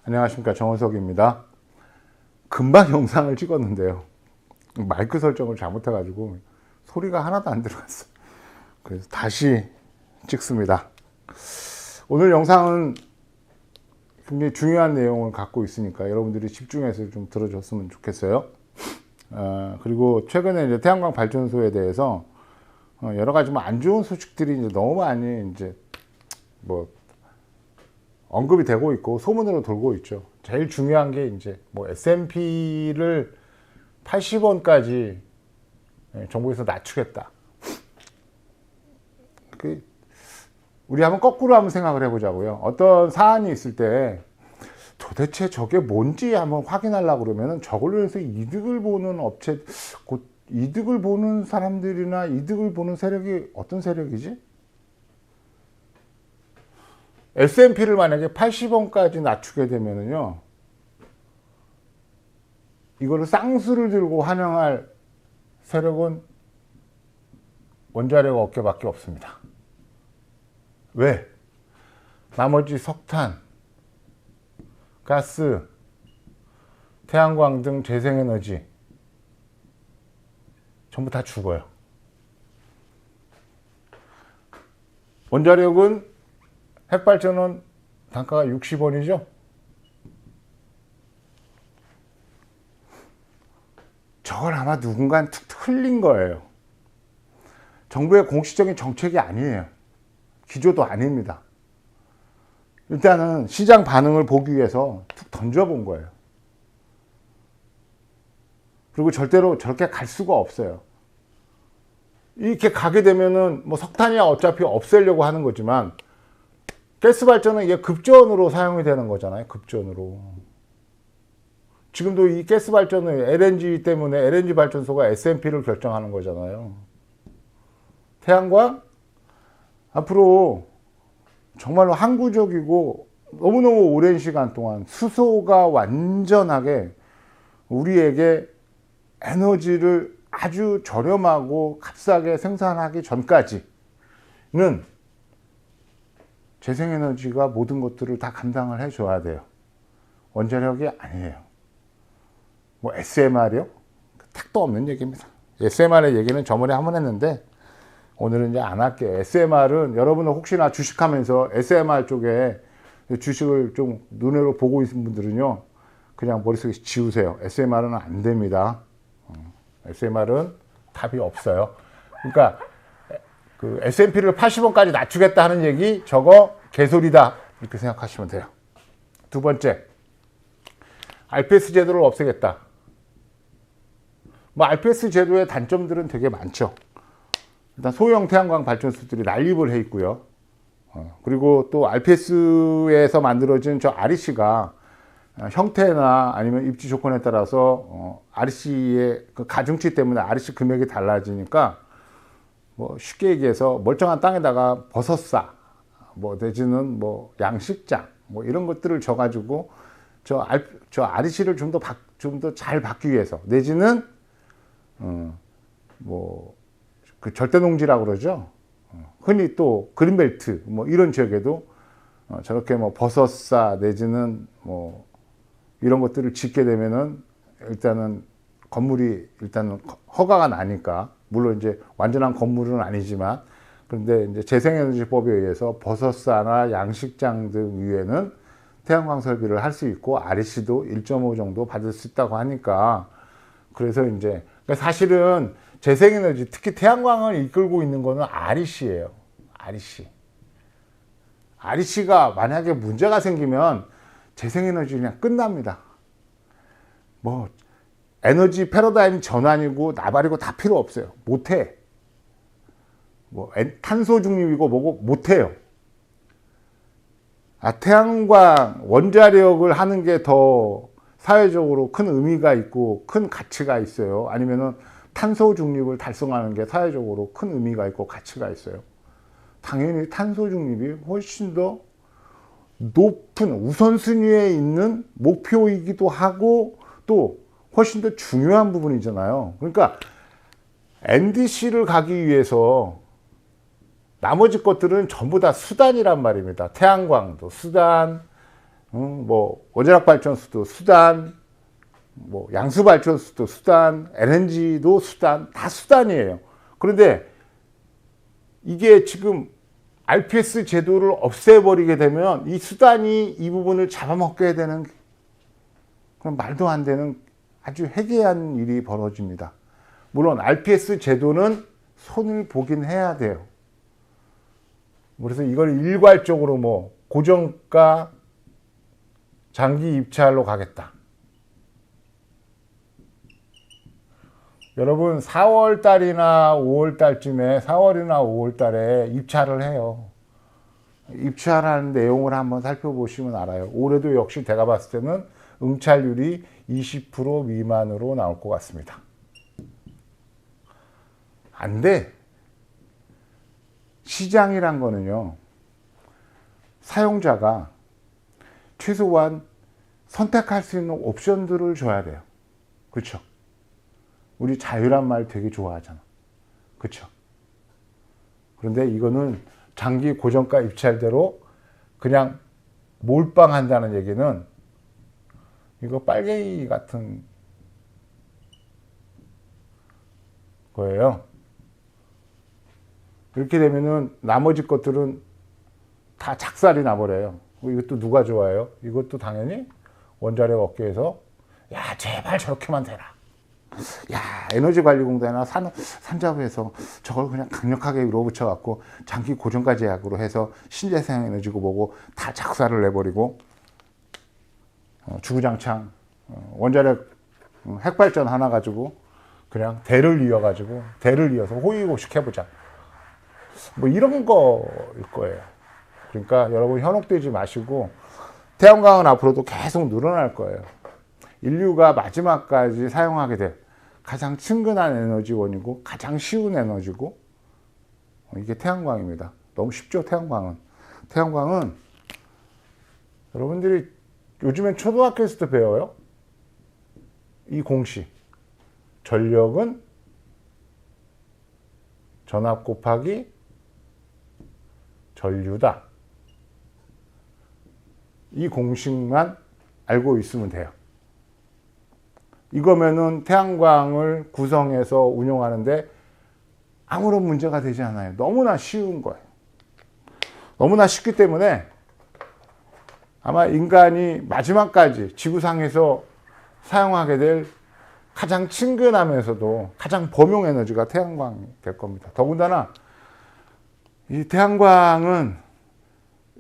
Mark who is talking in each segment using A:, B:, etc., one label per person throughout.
A: 안녕하십니까, 정원석입니다. 금방 영상을 찍었는데요, 마이크 설정을 잘못해가지고 소리가 하나도 안 들어갔어. 그래서 다시 찍습니다. 오늘 영상은 굉장히 중요한 내용을 갖고 있으니까 여러분들이 집중해서 좀 들어줬으면 좋겠어요. 그리고 최근에 이제 태양광 발전소에 대해서 여러 가지 안 좋은 소식들이 이제 너무 많이 이제 언급이 되고 있고 소문으로 돌고 있죠. 제일 중요한 게 이제 S&P를 80원까지 정부에서 낮추겠다. 우리 한번 거꾸로 한번 생각을 해보자고요. 어떤 사안이 있을 때 도대체 저게 뭔지 한번 확인하려고 그러면은 저걸로 해서 이득을 보는 업체, 곧 이득을 보는 사람들이나 이득을 보는 세력이 어떤 세력이지? S&P를 만약에 80원까지 낮추게 되면은요, 이거를 쌍수를 들고 환영할 세력은 원자력 업계밖에 없습니다. 왜? 나머지 석탄, 가스, 태양광 등 재생에너지 전부 다 죽어요. 원자력은 핵발전은 단가가 60원이죠. 저걸 아마 누군가 툭 흘린 거예요. 정부의 공식적인 정책이 아니에요. 기조도 아닙니다. 일단은 시장 반응을 보기 위해서 툭 던져본 거예요. 그리고 절대로 저렇게 갈 수가 없어요. 이렇게 가게 되면은 석탄이야 어차피 없애려고 하는 거지만 가스 발전은 이게 급전으로 사용이 되는 거잖아요. 급전으로. 지금도 이 가스 발전은 LNG 때문에 LNG 발전소가 S&P를 결정하는 거잖아요. 태양광 앞으로 정말로 항구적이고 너무너무 오랜 시간 동안 수소가 완전하게 우리에게 에너지를 아주 저렴하고 값싸게 생산하기 전까지는 재생에너지가 모든 것들을 다 감당을 해줘야 돼요. 원자력이 아니에요. SMR이요? 택도 없는 얘기입니다. SMR의 얘기는 저번에 한번 했는데 오늘은 이제 안 할게요. SMR은 여러분은 혹시나 주식하면서 SMR 쪽에 주식을 좀 눈으로 보고 있는 분들은요, 그냥 머릿속에 지우세요. SMR은 안 됩니다. SMR은 답이 없어요. 그러니까 그 S&P를 80원까지 낮추겠다 하는 얘기, 저거 개소리다, 이렇게 생각하시면 돼요. 두 번째, RPS 제도를 없애겠다. RPS 제도의 단점들은 되게 많죠. 일단 소형 태양광 발전소들이 난립을 해 있고요. 그리고 또 RPS에서 만들어진 저 REC가 형태나 아니면 입지 조건에 따라서 REC의 그 가중치 때문에 REC 금액이 달라지니까 쉽게 얘기해서 멀쩡한 땅에다가 버섯사, 내지는 양식장, 이런 것들을 져가지고 저 REC를 좀 더 잘 받기 위해서, 내지는 그 절대농지라고 그러죠. 흔히 또 그린벨트 이런 지역에도 저렇게 버섯사 내지는 이런 것들을 짓게 되면은 일단은 건물이 일단은 허가가 나니까, 물론 이제 완전한 건물은 아니지만, 그런데 이제 재생에너지법에 의해서 버섯사나 양식장 등 위에는 태양광 설비를 할 수 있고 REC도 1.5 정도 받을 수 있다고 하니까, 그래서 이제 사실은 재생에너지, 특히 태양광을 이끌고 있는 거는 REC예요. REC가 만약에 문제가 생기면 재생에너지 그냥 끝납니다. 에너지 패러다임 전환이고 나발이고 다 필요 없어요. 못해. 탄소 중립이고 못해요. 태양광 원자력을 하는 게 더 사회적으로 큰 의미가 있고 큰 가치가 있어요? 아니면은 탄소 중립을 달성하는 게 사회적으로 큰 의미가 있고 가치가 있어요? 당연히 탄소 중립이 훨씬 더 높은 우선순위에 있는 목표이기도 하고 또 훨씬 더 중요한 부분이잖아요. 그러니까 NDC를 가기 위해서 나머지 것들은 전부 다 수단이란 말입니다. 태양광도 수단, 뭐 원자력 발전소도 수단, 뭐 양수 발전소도 수단, LNG도 수단, 다 수단이에요. 그런데 이게 지금 RPS 제도를 없애버리게 되면 이 수단이 이 부분을 잡아먹게 되는 그런 말도 안 되는 아주 해괴한 일이 벌어집니다. 물론 RPS 제도는 손을 보긴 해야 돼요. 그래서 이걸 일괄적으로 뭐 고정가 장기 입찰로 가겠다. 여러분 4월 달이나 5월 달쯤에 4월이나 5월 달에 입찰을 해요. 입찰하는 내용을 한번 살펴보시면 알아요. 올해도 역시 제가 봤을 때는 응찰률이 20% 미만으로 나올 것 같습니다. 안 돼. 시장이란 거는요, 사용자가 최소한 선택할 수 있는 옵션들을 줘야 돼요. 그렇죠? 우리 자유란 말 되게 좋아하잖아. 그렇죠? 그런데 이거는 장기 고정가 입찰대로 그냥 몰빵한다는 얘기는 이거 빨갱이 같은 거예요. 이렇게 되면은 나머지 것들은 다 작살이 나버려요. 이것도 누가 좋아해요? 이것도 당연히 원자력 업계에서 야 제발 저렇게만 되라. 야 에너지관리공단이나 산자부에서 저걸 그냥 강력하게 밀어붙여 갖고 장기 고정가 제약으로 해서 신재생 에너지고 뭐고 다 작살을 내버리고 주구장창 원자력 핵발전 하나 가지고 그냥 대를 이어서 호의호식 해보자. 뭐 이런 거일 거예요. 그러니까 여러분 현혹되지 마시고 태양광은 앞으로도 계속 늘어날 거예요. 인류가 마지막까지 사용하게 될 가장 친근한 에너지원이고 가장 쉬운 에너지고 이게 태양광입니다. 너무 쉽죠, 태양광은. 태양광은 여러분들이 요즘엔 초등학교에서도 배워요. 이 공식. 전력은 전압 곱하기 전류다. 이 공식만 알고 있으면 돼요. 이거면은 태양광을 구성해서 운용하는데 아무런 문제가 되지 않아요. 너무나 쉬운 거예요. 너무나 쉽기 때문에 아마 인간이 마지막까지 지구상에서 사용하게 될 가장 친근하면서도 가장 범용 에너지가 태양광이 될 겁니다. 더군다나 이 태양광은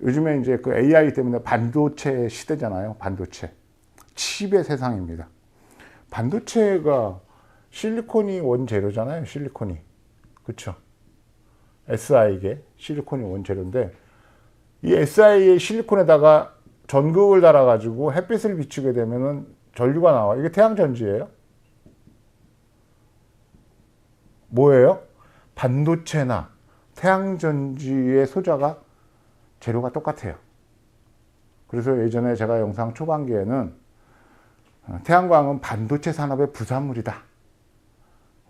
A: 요즘에 이제 그 AI 때문에 반도체 시대잖아요. 반도체. 칩의 세상입니다. 반도체가 실리콘이 원재료잖아요. 실리콘이. 그렇죠? SI계 실리콘이 원재료인데 이 SI의 실리콘에다가 전극을 달아가지고 햇빛을 비추게 되면은 전류가 나와. 이게 태양전지예요. 뭐예요? 반도체나 태양전지의 소자가 재료가 똑같아요. 그래서 예전에 제가 영상 초반기에는 태양광은 반도체 산업의 부산물이다.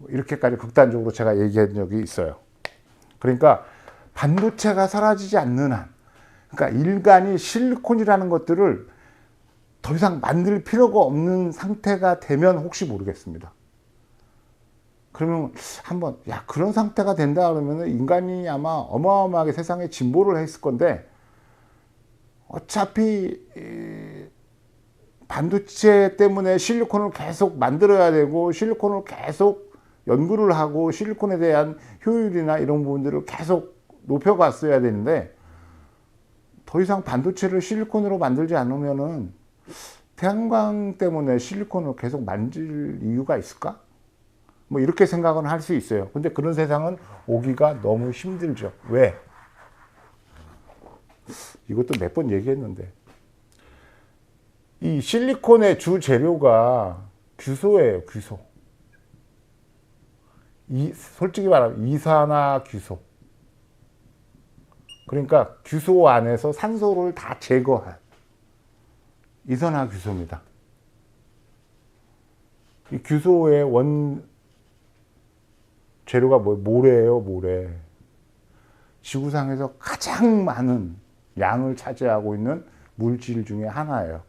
A: 이렇게까지 극단적으로 제가 얘기한 적이 있어요. 그러니까 반도체가 사라지지 않는 한, 그러니까 인간이 실리콘이라는 것들을 더 이상 만들 필요가 없는 상태가 되면 혹시 모르겠습니다. 그러면 한번 야 그런 상태가 된다 그러면 인간이 아마 어마어마하게 세상에 진보를 했을 건데 어차피 반도체 때문에 실리콘을 계속 만들어야 되고 실리콘을 계속 연구를 하고 실리콘에 대한 효율이나 이런 부분들을 계속 높여갔어야 되는데 더 이상 반도체를 실리콘으로 만들지 않으면은 태양광 때문에 실리콘을 계속 만들 이유가 있을까? 뭐 이렇게 생각은 할 수 있어요. 근데 그런 세상은 오기가 너무 힘들죠. 왜? 이것도 몇 번 얘기했는데 이 실리콘의 주 재료가 규소예요. 규소. 솔직히 말하면 이산화규소. 그러니까 규소 안에서 산소를 다 제거한 이산화규소입니다. 이 규소의 원 재료가 모래예요, 모래. 지구상에서 가장 많은 양을 차지하고 있는 물질 중에 하나예요.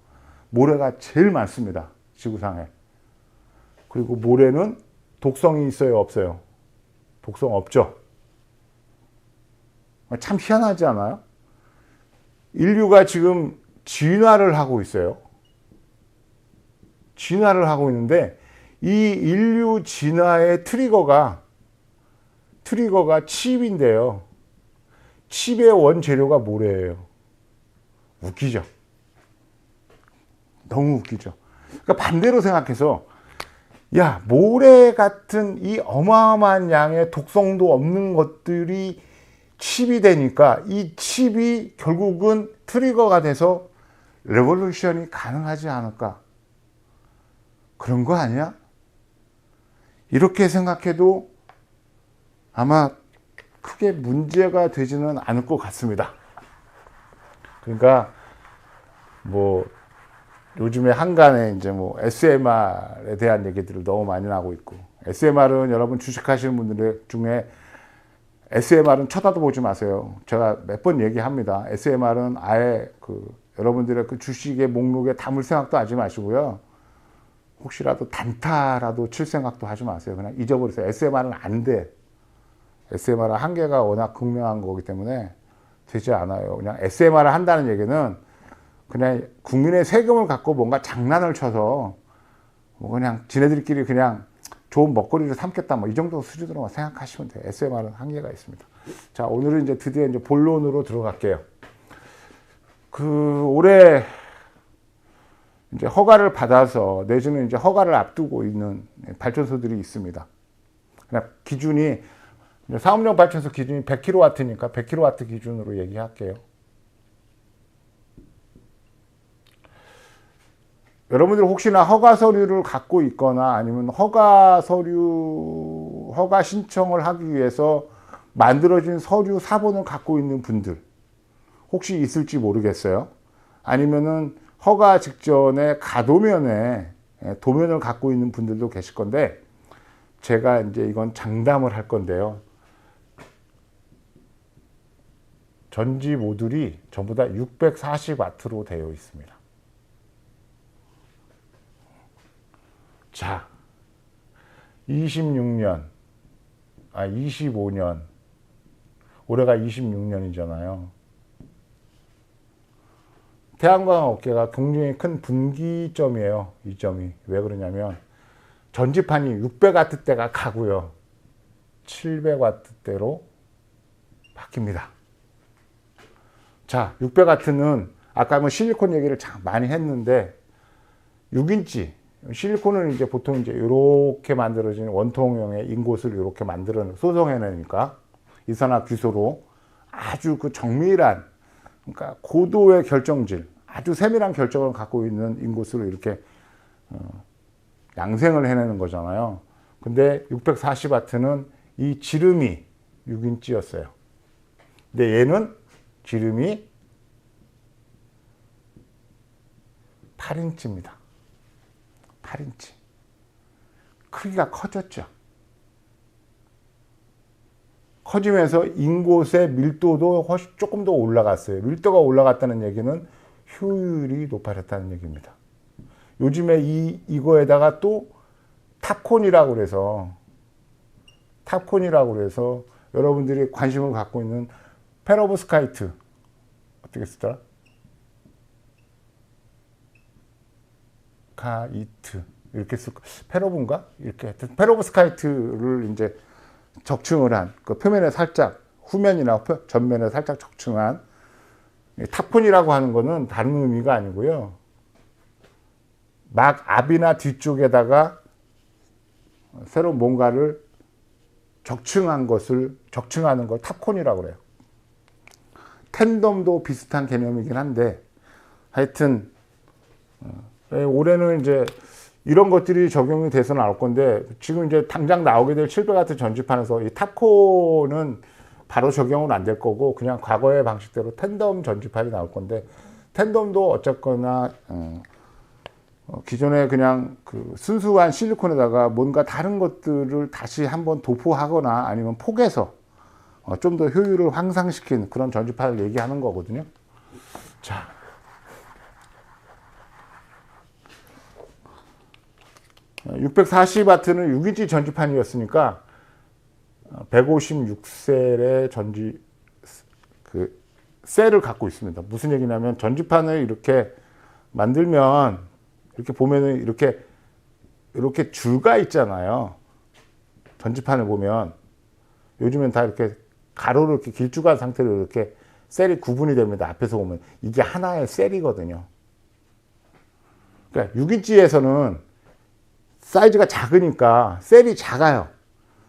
A: 모래가 제일 많습니다. 지구상에. 그리고 모래는 독성이 있어요, 없어요? 독성 없죠. 참 희한하지 않아요? 인류가 지금 진화를 하고 있어요. 진화를 하고 있는데 이 인류 진화의 트리거가 칩인데요. 칩의 원재료가 모래예요. 웃기죠? 너무 웃기죠? 그러니까 반대로 생각해서 야, 모래 같은 이 어마어마한 양의 독성도 없는 것들이 칩이 되니까 이 칩이 결국은 트리거가 돼서 레볼루션이 가능하지 않을까? 그런 거 아니야? 이렇게 생각해도 아마 크게 문제가 되지는 않을 것 같습니다. 그러니까 뭐 요즘에 한간에 이제 뭐 SMR에 대한 얘기들을 너무 많이 나오고 있고, SMR은 여러분 주식하시는 분들 중에 SMR은 쳐다도 보지 마세요. 제가 몇 번 얘기합니다. SMR은 아예 여러분들의 그 주식의 목록에 담을 생각도 하지 마시고요. 혹시라도 단타라도 칠 생각도 하지 마세요. 그냥 잊어버리세요. SMR은 안 돼. SMR은 한계가 워낙 극명한 거기 때문에 되지 않아요. 그냥 SMR을 한다는 얘기는 그냥 국민의 세금을 갖고 뭔가 장난을 쳐서 뭐 그냥 지네들끼리 그냥 좋은 먹거리를 삼겠다 뭐 이 정도 수준으로 생각하시면 돼요. SMR은 한계가 있습니다. 자, 오늘은 이제 드디어 이제 본론으로 들어갈게요. 올해 이제 허가를 받아서 내지는 이제 허가를 앞두고 있는 발전소들이 있습니다. 그냥 기준이 사업용 발전소 기준이 100kW니까 100kW 기준으로 얘기할게요. 여러분들 혹시나 허가 서류를 갖고 있거나 아니면 허가 신청을 하기 위해서 만들어진 서류 사본을 갖고 있는 분들 혹시 있을지 모르겠어요. 아니면은 허가 직전에 가도면에 도면을 갖고 있는 분들도 계실 건데, 제가 이제 이건 장담을 할 건데요. 전지 모듈이 전부 다 640W로 되어 있습니다. 자, 25년, 올해가 26년이잖아요. 태양광 업계가 굉장히 큰 분기점이에요. 이 점이. 왜 그러냐면 전지판이 600W대가 가고요. 700W대로 바뀝니다. 자, 600W는 아까 뭐 실리콘 얘기를 참 많이 했는데 6인치 실리콘은 이제 보통 이제 이렇게 만들어진 원통형의 인곳을 이렇게 소성해내니까 이산화규소로 아주 그 정밀한, 그러니까 고도의 결정질, 아주 세밀한 결정을 갖고 있는 인곳으로 이렇게 양생을 해내는 거잖아요. 근데 640W는 이 지름이 6인치였어요. 근데 얘는 지름이 8인치입니다. 8인치. 크기가 커졌죠. 커지면서 인곳의 밀도도 조금 더 올라갔어요. 밀도가 올라갔다는 얘기는 효율이 높아졌다는 얘기입니다. 요즘에 이거에다가 또 탑콘이라고 그래서 여러분들이 관심을 갖고 있는 페로브스카이트, 어떻게 쓰더라? 카이트 이렇게 쓸까? 페로브인가? 이렇게 하여튼 페로브스카이트를 이제 적층을 한, 그 표면에 살짝 후면이나 전면에 살짝 적층한 탑콘이라고 하는 거는 다른 의미가 아니고요. 막 앞이나 뒤쪽에다가 새로운 뭔가를 적층하는 걸 탑콘이라고 그래요. 텐덤도 비슷한 개념이긴 한데, 하여튼 올해는 이제 이런 것들이 적용이 돼서 나올 건데, 지금 이제 당장 나오게 될 700W 전지판에서 이 탑콘은 바로 적용은 안 될 거고 그냥 과거의 방식대로 텐덤 전지판이 나올 건데, 텐덤도 어쨌거나 기존에 그냥 그 순수한 실리콘에다가 뭔가 다른 것들을 다시 한번 도포하거나 아니면 폭에서 좀 더 효율을 향상시킨 그런 전지판을 얘기하는 거거든요. 자, 640W는 6인치 전지판이었으니까 156셀의 셀을 갖고 있습니다. 무슨 얘기냐면 전지판을 이렇게 만들면 이렇게 보면은 이렇게 줄가 있잖아요. 전지판을 보면 요즘엔 다 이렇게 가로로 이렇게 길쭉한 상태로 이렇게 셀이 구분이 됩니다. 앞에서 보면 이게 하나의 셀이거든요. 그러니까 6인치에서는 사이즈가 작으니까 셀이 작아요.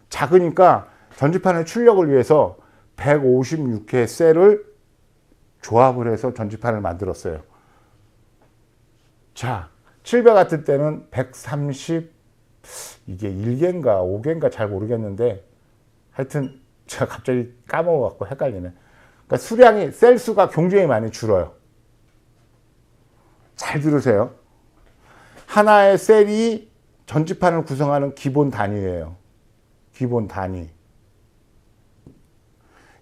A: 작으니까 전지판의 출력을 위해서 156개 셀을 조합을 해서 전지판을 만들었어요. 자, 700 같은 때는 130, 이게 1개인가 5개인가 잘 모르겠는데 하여튼 제가 갑자기 까먹어갖고 헷갈리네. 그러니까 수량이, 셀 수가 굉장히 많이 줄어요. 잘 들으세요. 하나의 셀이 전지판을 구성하는 기본 단위예요. 기본 단위.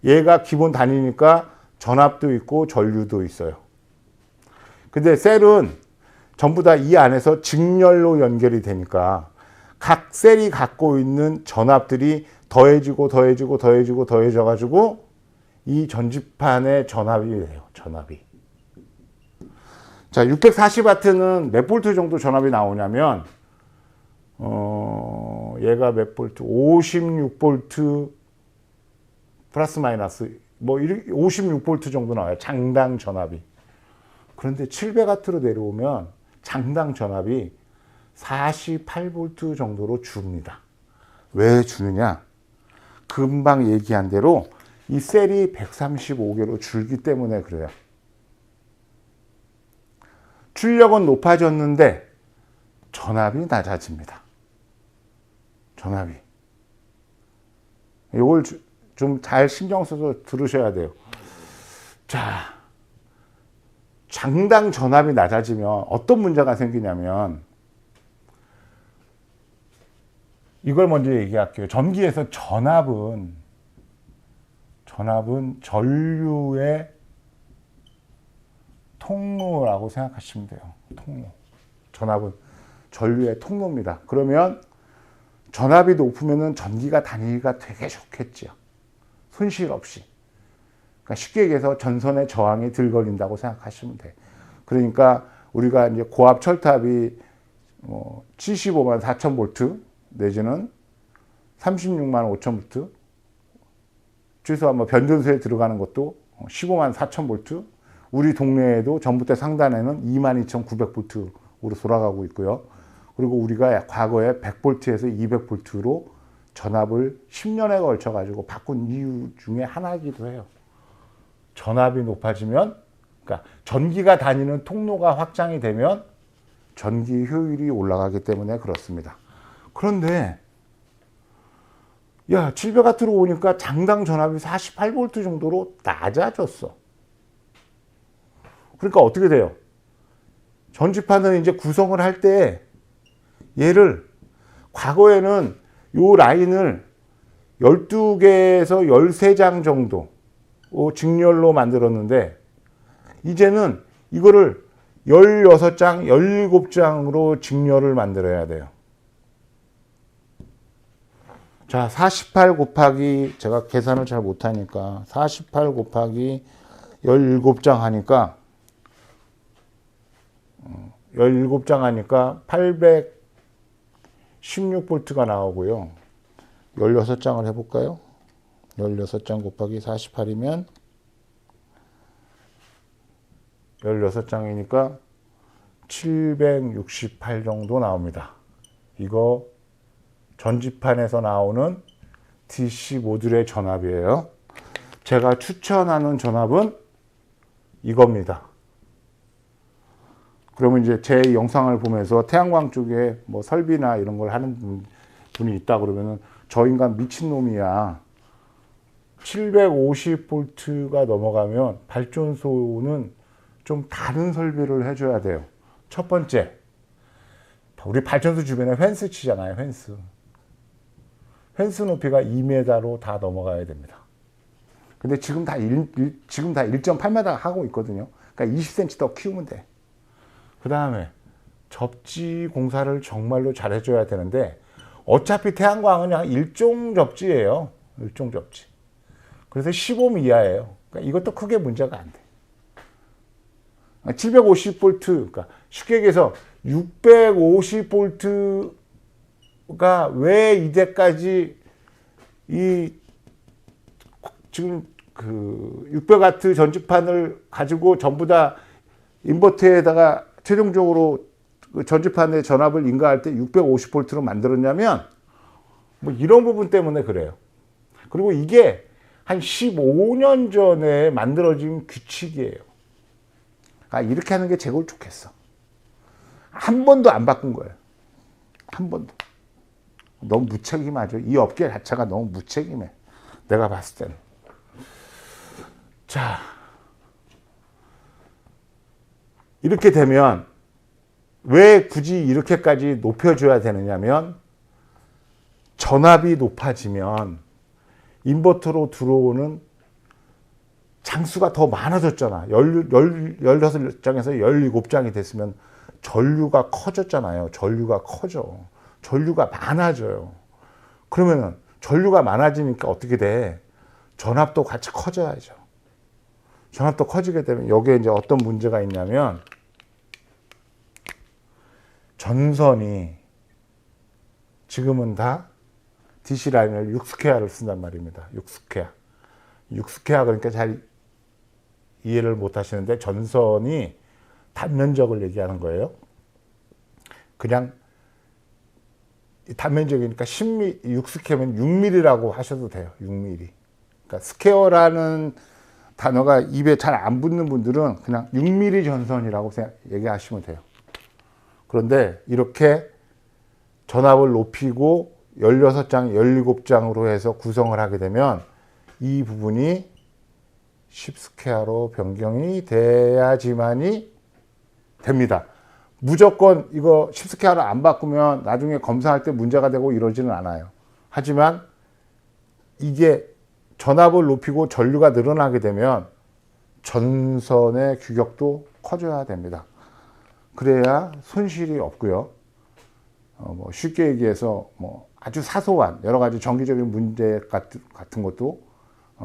A: 얘가 기본 단위니까 전압도 있고 전류도 있어요. 근데 셀은 전부 다 이 안에서 직렬로 연결이 되니까 각 셀이 갖고 있는 전압들이 더해지고 더해져 가지고 이 전지판의 전압이 돼요. 전압이. 자, 640W는 몇 볼트 정도 전압이 나오냐면 얘가 몇 볼트? 56볼트 플러스 마이너스 뭐 56볼트 정도 나와요. 장당 전압이. 그런데 700W로 내려오면 장당 전압이 48볼트 정도로 줍니다. 왜 주느냐? 금방 얘기한 대로 이 셀이 135개로 줄기 때문에 그래요. 출력은 높아졌는데 전압이 낮아집니다. 전압이. 이걸 좀 잘 신경 써서 들으셔야 돼요. 자, 장당 전압이 낮아지면 어떤 문제가 생기냐면 이걸 먼저 얘기할게요. 전기에서 전압은 전류의 통로라고 생각하시면 돼요. 통로. 전압은 전류의 통로입니다. 그러면 전압이 높으면 전기가 다니기가 되게 좋겠죠. 손실 없이. 그러니까 쉽게 얘기해서 전선의 저항이 덜 걸린다고 생각하시면 돼. 그러니까 우리가 이제 고압 철탑이 75만 4천 볼트 내지는 36만 5천 볼트, 최소한 변전소에 들어가는 것도 15만 4천 볼트, 우리 동네에도 전봇대 상단에는 22,900 볼트로 돌아가고 있고요. 그리고 우리가 과거에 100볼트에서 200볼트로 전압을 10년에 걸쳐 가지고 바꾼 이유 중에 하나이기도 해요. 전압이 높아지면, 그러니까 전기가 다니는 통로가 확장이 되면 전기 효율이 올라가기 때문에 그렇습니다. 그런데 700W로 오니까 장당 전압이 48볼트 정도로 낮아졌어. 그러니까 어떻게 돼요? 전지판은 이제 구성을 할 때 얘를 과거에는 요 라인을 12개에서 13장 정도 직렬로 만들었는데 이제는 이거를 16장, 17장으로 직렬을 만들어야 돼요. 자, 48 곱하기, 제가 계산을 잘 못하니까 48 곱하기 17장 하니까 17장 하니까 816볼트가 나오고요. 16장을 해볼까요? 16장 곱하기 48이면 16장이니까 768 정도 나옵니다. 이거 전지판에서 나오는 DC 모듈의 전압이에요. 제가 추천하는 전압은 이겁니다. 그러면 이제 제 영상을 보면서 태양광 쪽에 설비나 이런 걸 하는 분이 있다 그러면은 저 인간 미친놈이야. 750볼트가 넘어가면 발전소는 좀 다른 설비를 해줘야 돼요. 첫 번째, 우리 발전소 주변에 펜스 치잖아요. 펜스 높이가 2m로 다 넘어가야 됩니다. 근데 지금 다 1.8m 하고 있거든요. 그러니까 20cm 더 키우면 돼. 그 다음에 접지 공사를 정말로 잘 해줘야 되는데 어차피 태양광은 그냥 일종 접지예요. 일종 접지. 그래서 15옴 이하예요. 그러니까 이것도 크게 문제가 안 돼. 750V, 그러니까 쉽게 얘기해서 650V가 왜 이제까지 이 지금 그 600W 전지판을 가지고 전부 다 인버터에다가 최종적으로 그 전지판에 전압을 인가할 때 650V로 만들었냐면 뭐 이런 부분 때문에 그래요. 그리고 이게 한 15년 전에 만들어진 규칙이에요. 아, 이렇게 하는 게 제일 좋겠어. 한 번도 안 바꾼 거예요. 한 번도. 너무 무책임하죠. 이 업계 자체가 너무 무책임해. 내가 봤을 때는. 자, 이렇게 되면 왜 굳이 이렇게까지 높여줘야 되느냐면 전압이 높아지면 인버터로 들어오는 장수가 더 많아졌잖아. 16장에서 17장이 됐으면 전류가 커졌잖아요. 전류가 커져. 전류가 많아져요. 그러면은 전류가 많아지니까 어떻게 돼? 전압도 같이 커져야죠. 전압도 커지게 되면 여기에 이제 어떤 문제가 있냐면 전선이 지금은 다 DC 라인을 6스퀘어를 쓴단 말입니다. 6스퀘어. 6스퀘어 그러니까 잘 이해를 못 하시는데 전선이 단면적을 얘기하는 거예요. 그냥 단면적이니까 10mm, 6스퀘어면 6mm라고 하셔도 돼요. 6mm. 그러니까 스퀘어라는 단어가 입에 잘 안 붙는 분들은 그냥 6mm 전선이라고 얘기하시면 돼요. 그런데 이렇게 전압을 높이고 16장, 17장으로 해서 구성을 하게 되면 이 부분이 10스퀘어로 변경이 돼야지만이 됩니다. 무조건 이거 10스퀘어로 안 바꾸면 나중에 검사할 때 문제가 되고 이러지는 않아요. 하지만 이게 전압을 높이고 전류가 늘어나게 되면 전선의 규격도 커져야 됩니다. 그래야 손실이 없고요. 뭐 쉽게 얘기해서 뭐 아주 사소한 여러 가지 정기적인 문제 같은 것도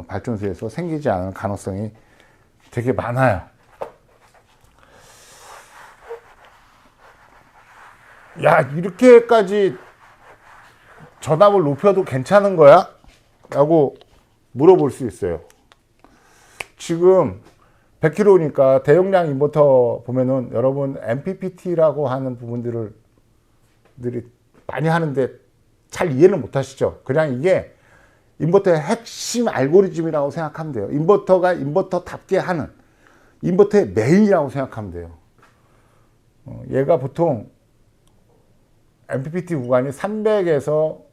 A: 발전소에서 생기지 않을 가능성이 되게 많아요. 야, 이렇게까지 전압을 높여도 괜찮은 거야? 라고 물어볼 수 있어요. 지금 100kW니까 대용량 인버터 보면은 여러분 MPPT라고 하는 부분들을 많이 하는데 잘 이해는 못 하시죠? 그냥 이게 인버터의 핵심 알고리즘이라고 생각하면 돼요. 인버터가 인버터답게 하는 인버터의 메인이라고 생각하면 돼요. 얘가 보통 MPPT 구간이 300에서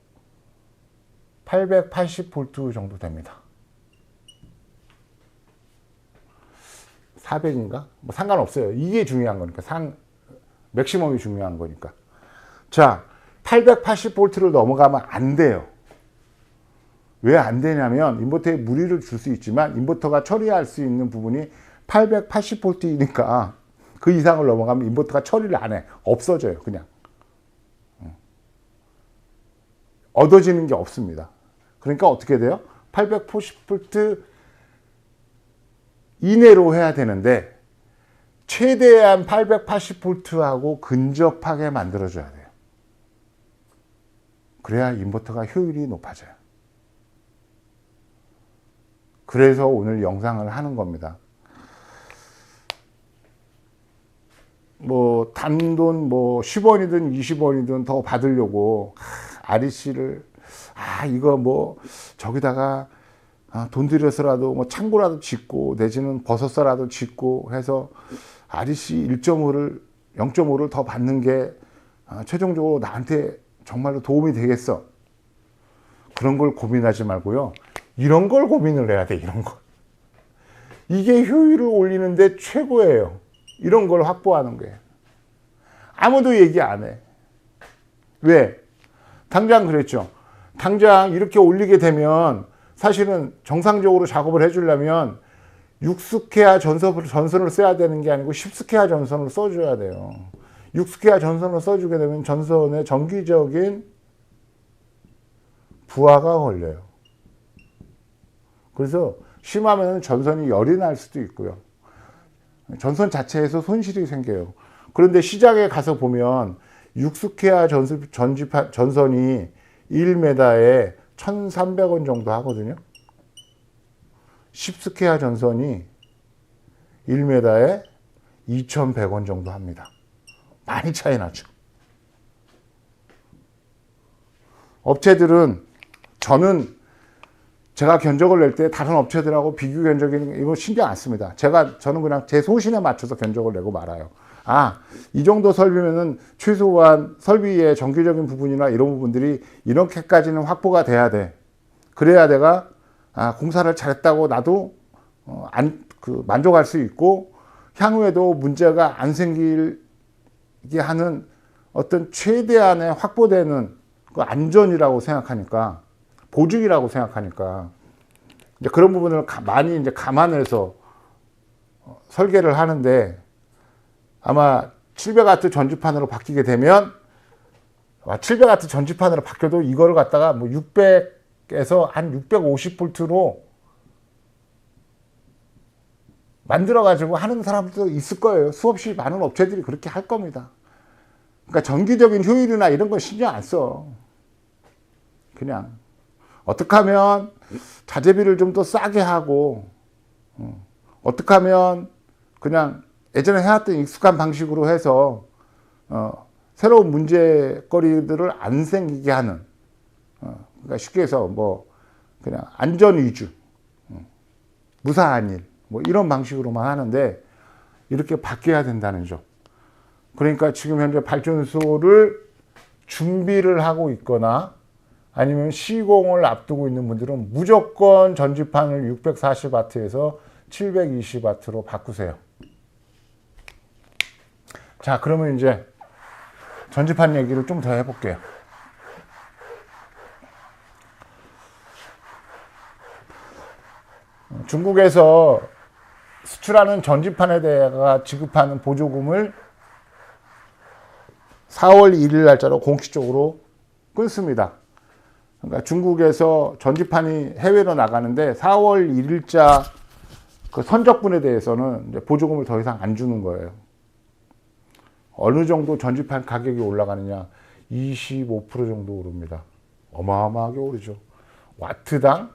A: 880V 정도 됩니다. 400인가? 뭐 상관없어요. 이게 중요한 거니까. 맥시멈이 중요한 거니까. 자, 880V를 넘어가면 안 돼요. 왜 안 되냐면 인버터에 무리를 줄 수 있지만 인버터가 처리할 수 있는 부분이 880V이니까 그 이상을 넘어가면 인버터가 처리를 안 해. 없어져요. 그냥. 얻어지는 게 없습니다. 그러니까 어떻게 돼요? 880V 이내로 해야 되는데 최대한 880V하고 근접하게 만들어줘야 돼요. 그래야 인버터가 효율이 높아져요. 그래서 오늘 영상을 하는 겁니다. 뭐 단돈 뭐 10원이든 20원이든 더 받으려고 REC를 이거 뭐 저기다가 돈 들여서라도 뭐 창고라도 짓고 내지는 버섯서라도 짓고 해서 REC 0.5를 더 받는 게 최종적으로 나한테 정말로 도움이 되겠어. 그런 걸 고민하지 말고요. 이런 걸 고민을 해야 돼. 이런 거. 이게 효율을 올리는데 최고예요. 이런 걸 확보하는 거예요. 아무도 얘기 안 해. 왜? 당장 그랬죠. 당장 이렇게 올리게 되면 사실은 정상적으로 작업을 해주려면 6스퀘어 전선을 써야 되는 게 아니고 10스퀘어 전선을 써줘야 돼요. 6스퀘어 전선을 써주게 되면 전선에 정기적인 부하가 걸려요. 그래서 심하면 전선이 열이 날 수도 있고요. 전선 자체에서 손실이 생겨요. 그런데 시장에 가서 보면 6스퀘어 전선이 1m에 1,300원 정도 하거든요. 10스퀘어 전선이 1m에 2,100원 정도 합니다. 많이 차이 나죠. 업체들은 제가 견적을 낼 때 다른 업체들하고 비교 견적이 이거 신경 안 씁니다. 저는 그냥 제 소신에 맞춰서 견적을 내고 말아요. 이 정도 설비면은 최소한 설비의 정기적인 부분이나 이런 부분들이 이렇게까지는 확보가 돼야 돼. 그래야 내가 공사를 잘했다고 나도 만족할 수 있고 향후에도 문제가 안 생기게 하는 어떤 최대한의 확보되는 그 안전이라고 생각하니까, 보증이라고 생각하니까 이제 그런 부분을 많이 이제 감안해서 설계를 하는데, 아마 700W 전지판으로 바뀌게 되면 700W 전지판으로 바뀌어도 이거를 갖다가 뭐 600에서 한 650V로 만들어 가지고 하는 사람들도 있을 거예요. 수없이 많은 업체들이 그렇게 할 겁니다. 그러니까 정기적인 효율이나 이런 거 신경 안 써. 그냥 어떻게 하면 자재비를 좀 더 싸게 하고, 어떻게 하면 그냥 예전에 해왔던 익숙한 방식으로 해서 새로운 문제거리들을 안 생기게 하는, 그러니까 쉽게 해서 뭐 그냥 안전 위주, 무사한 일, 뭐 이런 방식으로만 하는데 이렇게 바뀌어야 된다는 점. 그러니까 지금 현재 발전소를 준비를 하고 있거나 아니면 시공을 앞두고 있는 분들은 무조건 전지판을 640W에서 720W로 바꾸세요. 자, 그러면 이제 전지판 얘기를 좀 더 해볼게요. 중국에서 수출하는 전지판에 대해 지급하는 보조금을 4월 1일 날짜로 공식적으로 끊습니다. 그러니까 중국에서 전지판이 해외로 나가는데 4월 1일자 그 선적분에 대해서는 이제 보조금을 더 이상 안 주는 거예요. 어느 정도 전지판 가격이 올라가느냐? 25% 정도 오릅니다. 어마어마하게 오르죠. 와트당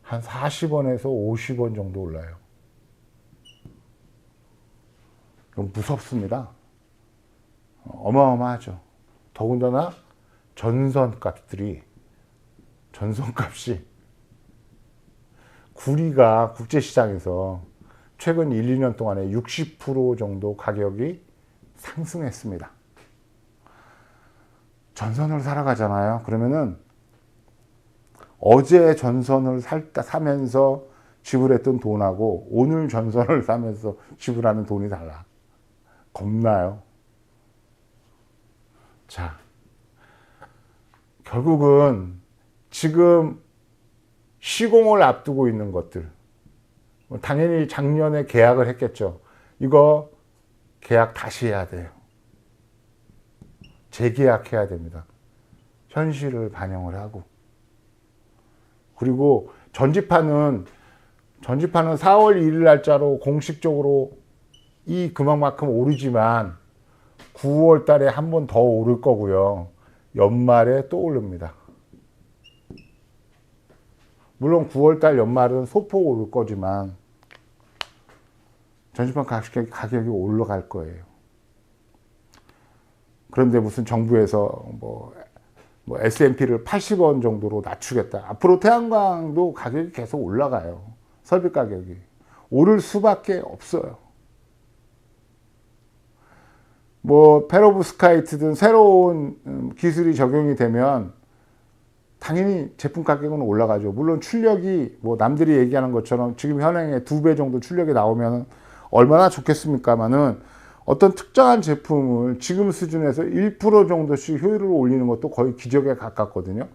A: 한 40원에서 50원 정도 올라요. 그럼 무섭습니다. 어마어마하죠. 더군다나 전선값이 구리가 국제시장에서 최근 1, 2년 동안에 60% 정도 가격이 상승했습니다. 전선을 사러 가잖아요. 그러면은 어제 전선을 사면서 지불했던 돈하고 오늘 전선을 사면서 지불하는 돈이 달라. 겁나요. 자, 결국은 지금 시공을 앞두고 있는 것들, 당연히 작년에 계약을 했겠죠. 이거 계약 다시 해야 돼요. 재계약해야 됩니다. 현실을 반영을 하고. 그리고 전지판은 4월 1일 날짜로 공식적으로 그만큼 오르지만 9월 달에 한 번 더 오를 거고요. 연말에 또 오릅니다. 물론 9월 달 연말은 소폭 오를 거지만 전지판 가격이 올라갈 거예요. 그런데 무슨 정부에서 뭐 S&P를 80원 정도로 낮추겠다. 앞으로 태양광도 가격이 계속 올라가요. 설비 가격이. 오를 수밖에 없어요. 뭐 페로브스카이트든 새로운 기술이 적용이 되면 당연히 제품 가격은 올라가죠. 물론 출력이 뭐 남들이 얘기하는 것처럼 지금 현행의 2배 정도 출력이 나오면 얼마나 좋겠습니까마는 어떤 특정한 제품을 지금 수준에서 1% 정도씩 효율을 올리는 것도 거의 기적에 가깝거든요.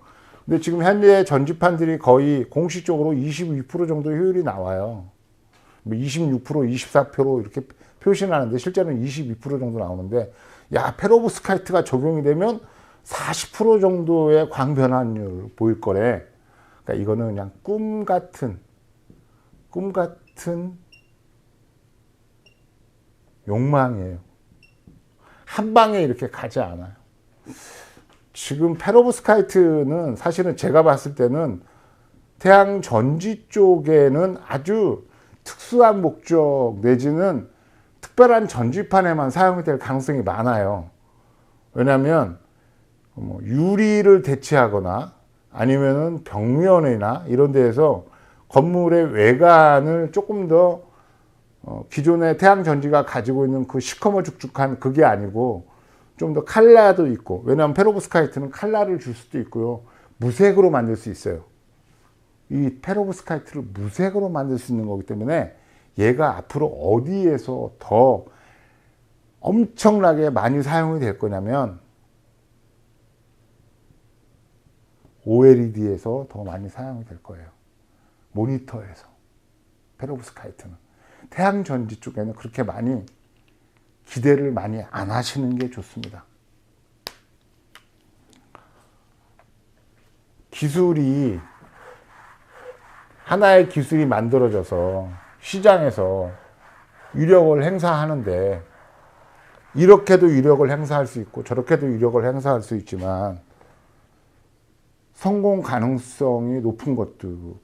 A: 근데 지금 현재 전지판들이 거의 공식적으로 22% 정도 효율이 나와요. 26%, 24% 이렇게 표시는 하는데 실제로는 22% 정도 나오는데, 야, 페로브스카이트가 적용이 되면 40% 정도의 광변환율 보일 거래. 그러니까 이거는 그냥 꿈 같은 욕망이에요. 한 방에 이렇게 가지 않아요. 지금 페로브스카이트는 사실은 제가 봤을 때는 태양 전지 쪽에는 아주 특수한 목적 내지는 특별한 전지판에만 사용이 될 가능성이 많아요. 왜냐하면 뭐 유리를 대체하거나 아니면은 벽면이나 이런 데에서 건물의 외관을 조금 더 기존의 태양 전지가 가지고 있는 그 시커머죽죽한 그게 아니고 좀 더 칼라도 있고, 왜냐하면 페로브스카이트는 칼라를 줄 수도 있고요, 무색으로 만들 수 있어요. 이 페로브스카이트를 무색으로 만들 수 있는 거기 때문에 얘가 앞으로 어디에서 더 엄청나게 많이 사용이 될 거냐면 OLED에서 더 많이 사용이 될 거예요. 모니터에서. 페로브스카이트는 태양전지 쪽에는 그렇게 많이 기대를 많이 안 하시는 게 좋습니다. 기술이, 하나의 기술이 만들어져서 시장에서 위력을 행사하는데, 이렇게도 위력을 행사할 수 있고 저렇게도 위력을 행사할 수 있지만 성공 가능성이 높은 것도,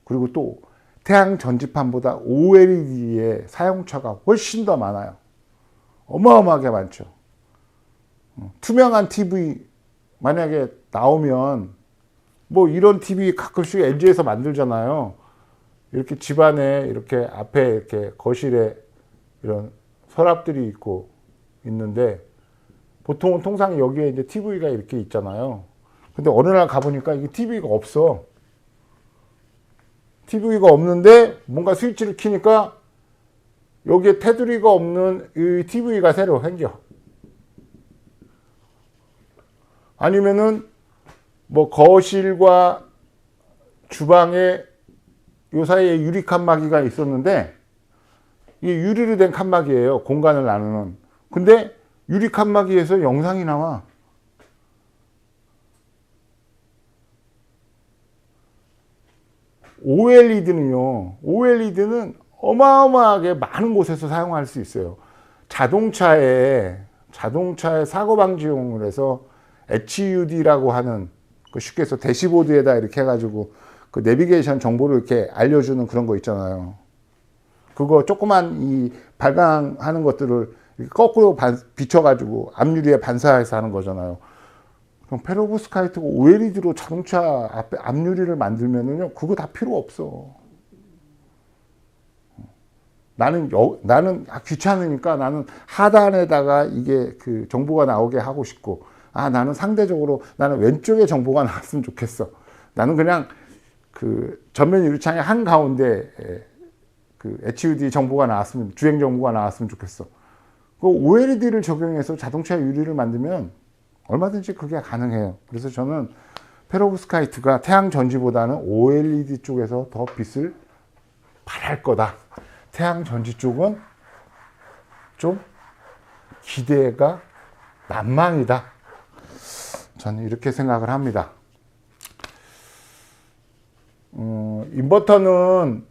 A: 그리고 또 태양 전지판보다 OLED의 사용처가 훨씬 더 많아요. 어마어마하게 많죠. 투명한 TV 만약에 나오면, 뭐 이런 TV 가끔씩 LG에서 만들잖아요. 이렇게 집안에 이렇게 앞에 이렇게 거실에 이런 서랍들이 있고 있는데, 보통은 통상 여기에 이제 TV가 이렇게 있잖아요. 근데 어느 날 가보니까 이게 TV가 없어. TV가 없는데 뭔가 스위치를 켜니까 여기에 테두리가 없는 이 TV가 새로 생겨. 아니면은 뭐 거실과 주방에 요 사이에 유리 칸막이가 있었는데, 이게 유리로 된 칸막이에요. 공간을 나누는. 근데 유리 칸막이에서 영상이 나와. OLED는 어마어마하게 많은 곳에서 사용할 수 있어요. 자동차에 사고 방지용을 해서 HUD라고 하는, 그 쉽게 해서 대시보드에다 이렇게 해가지고 그 내비게이션 정보를 이렇게 알려주는 그런 거 있잖아요. 그거 조그만 이 발광하는 것들을 거꾸로 비춰가지고 앞유리에 반사해서 하는 거잖아요. 그럼 페로브스카이트가 OLED로 자동차 앞에 앞유리를 만들면은요, 그거 다 필요 없어. 나는 귀찮으니까 나는 하단에다가 이게 그 정보가 나오게 하고 싶고, 나는 상대적으로 나는 왼쪽에 정보가 나왔으면 좋겠어. 나는 그냥 그 전면 유리창의 한 가운데 그 HUD 정보가 나왔으면, 주행 정보가 나왔으면 좋겠어. 그 OLED를 적용해서 자동차 유리를 만들면 얼마든지 그게 가능해요. 그래서 저는 페로브스카이트가 태양 전지보다는 OLED 쪽에서 더 빛을 발할 거다. 태양 전지 쪽은 좀 기대가 난망이다. 저는 이렇게 생각을 합니다. 인버터는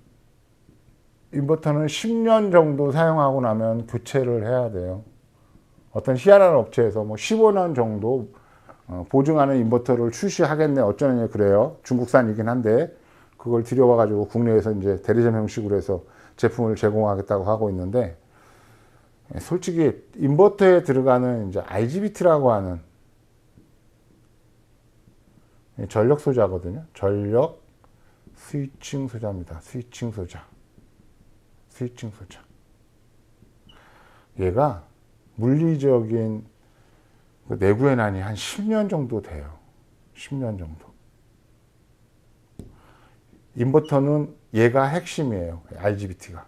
A: 10년 정도 사용하고 나면 교체를 해야 돼요. 어떤 희한한 업체에서 뭐 15년 정도 보증하는 인버터를 출시하겠네 어쩌느냐 그래요. 중국산이긴 한데 그걸 들여와가지고 국내에서 이제 대리점 형식으로 해서 제품을 제공하겠다고 하고 있는데, 솔직히 인버터에 들어가는 이제 IGBT라고 하는 전력 소자거든요. 전력 스위칭 소자입니다. 스위칭 소자. 얘가 물리적인 내구의 난이 한 10년 정도 돼요. 10년 정도. 인버터는 얘가 핵심이에요. IGBT가.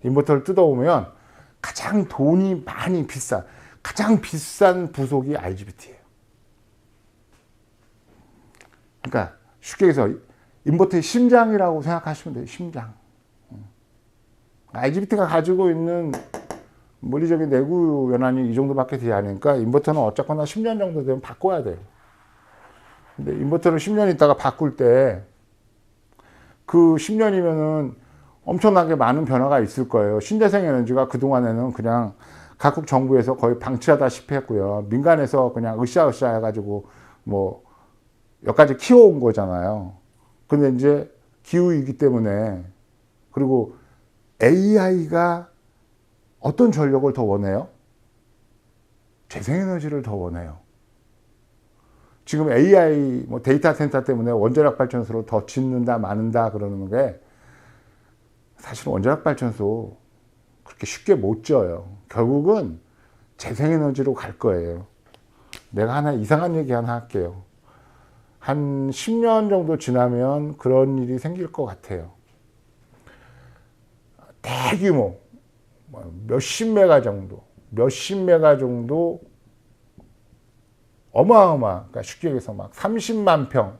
A: 인버터를 뜯어보면 가장 돈이 많이 가장 비싼 부속이 IGBT예요. 그러니까 쉽게 해서 인버터의 심장이라고 생각하시면 돼요. 심장. IGBT가 가지고 있는 물리적인 내구 연한이 이 정도밖에 되지 않으니까 인버터는 어쨌거나 10년 정도 되면 바꿔야 돼요. 근데 인버터를 10년 있다가 바꿀 때 그 10년이면은 엄청나게 많은 변화가 있을 거예요. 신재생 에너지가 그동안에는 그냥 각국 정부에서 거의 방치하다시피 했고요. 민간에서 그냥 으쌰으쌰 해가지고 뭐 여기까지 키워온 거잖아요. 근데 이제 기후이기 때문에, 그리고 AI가 어떤 전력을 더 원해요? 재생에너지를 더 원해요. 지금 AI 뭐 데이터 센터 때문에 원자력 발전소를 더 짓는다 마는다 그러는 게, 사실 원자력 발전소 그렇게 쉽게 못 지어요. 결국은 재생에너지로 갈 거예요. 내가 하나 이상한 얘기 하나 할게요. 한 10년 정도 지나면 그런 일이 생길 것 같아요. 대규모 몇십 메가 정도 그러니까 쉽게 얘기해서 막 30만 평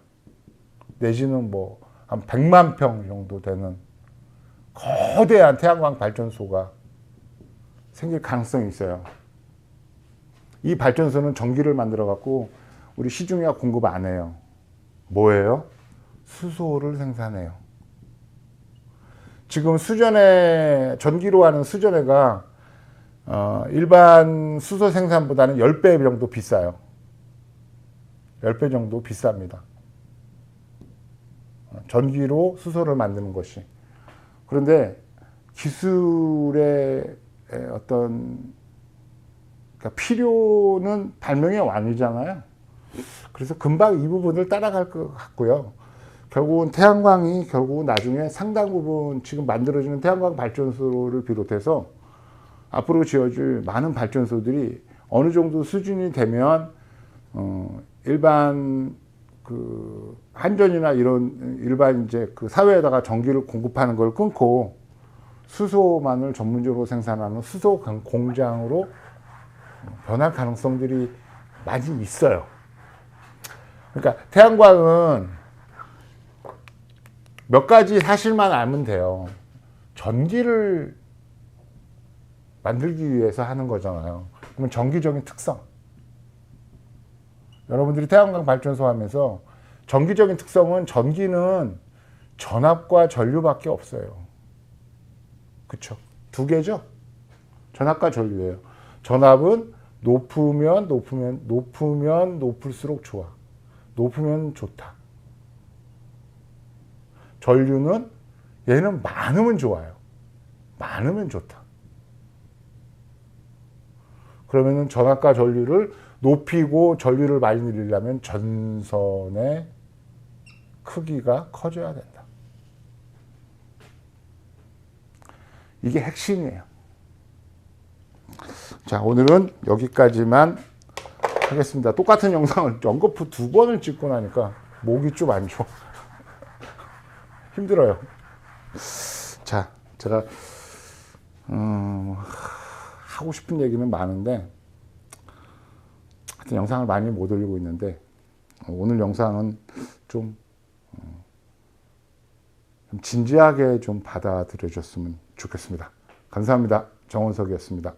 A: 내지는 뭐 한 100만 평 정도 되는 거대한 태양광 발전소가 생길 가능성이 있어요. 이 발전소는 전기를 만들어 갖고 우리 시중에 공급 안 해요. 뭐예요? 수소를 생산해요. 지금 수전에, 전기로 하는 수전해가 일반 수소 생산보다는 10배 정도 비싸요. 10배 정도 비쌉니다. 전기로 수소를 만드는 것이. 그런데 기술의 어떤, 그러니까 필요는 발명의 왕이잖아요. 그래서 금방 이 부분을 따라갈 것 같고요. 결국은 태양광이 결국은 나중에 상당 부분 지금 만들어지는 태양광 발전소를 비롯해서 앞으로 지어질 많은 발전소들이 어느 정도 수준이 되면 일반 그 한전이나 이런 일반 이제 그 사회에다가 전기를 공급하는 걸 끊고 수소만을 전문적으로 생산하는 수소 공장으로 변할 가능성들이 많이 있어요. 그러니까 태양광은 몇 가지 사실만 알면 돼요. 전기를 만들기 위해서 하는 거잖아요. 그러면 전기적인 특성. 여러분들이 태양광 발전소 하면서 전기적인 특성은, 전기는 전압과 전류밖에 없어요. 그쵸? 두 개죠? 전압과 전류예요. 전압은 높으면 높을수록 좋아. 높으면 좋다. 전류는 얘는 많으면 좋아요. 많으면 좋다. 그러면은 전압과 전류를 높이고 전류를 많이 늘리려면 전선의 크기가 커져야 된다. 이게 핵심이에요. 자, 오늘은 여기까지만 하겠습니다. 똑같은 영상을 연거푸 2번을 찍고 나니까 목이 좀 안 좋아. 힘들어요. 자, 제가 하고 싶은 얘기는 많은데 하여튼 영상을 많이 못 올리고 있는데, 오늘 영상은 좀 진지하게 좀 받아들여 줬으면 좋겠습니다. 감사합니다. 정원석이었습니다.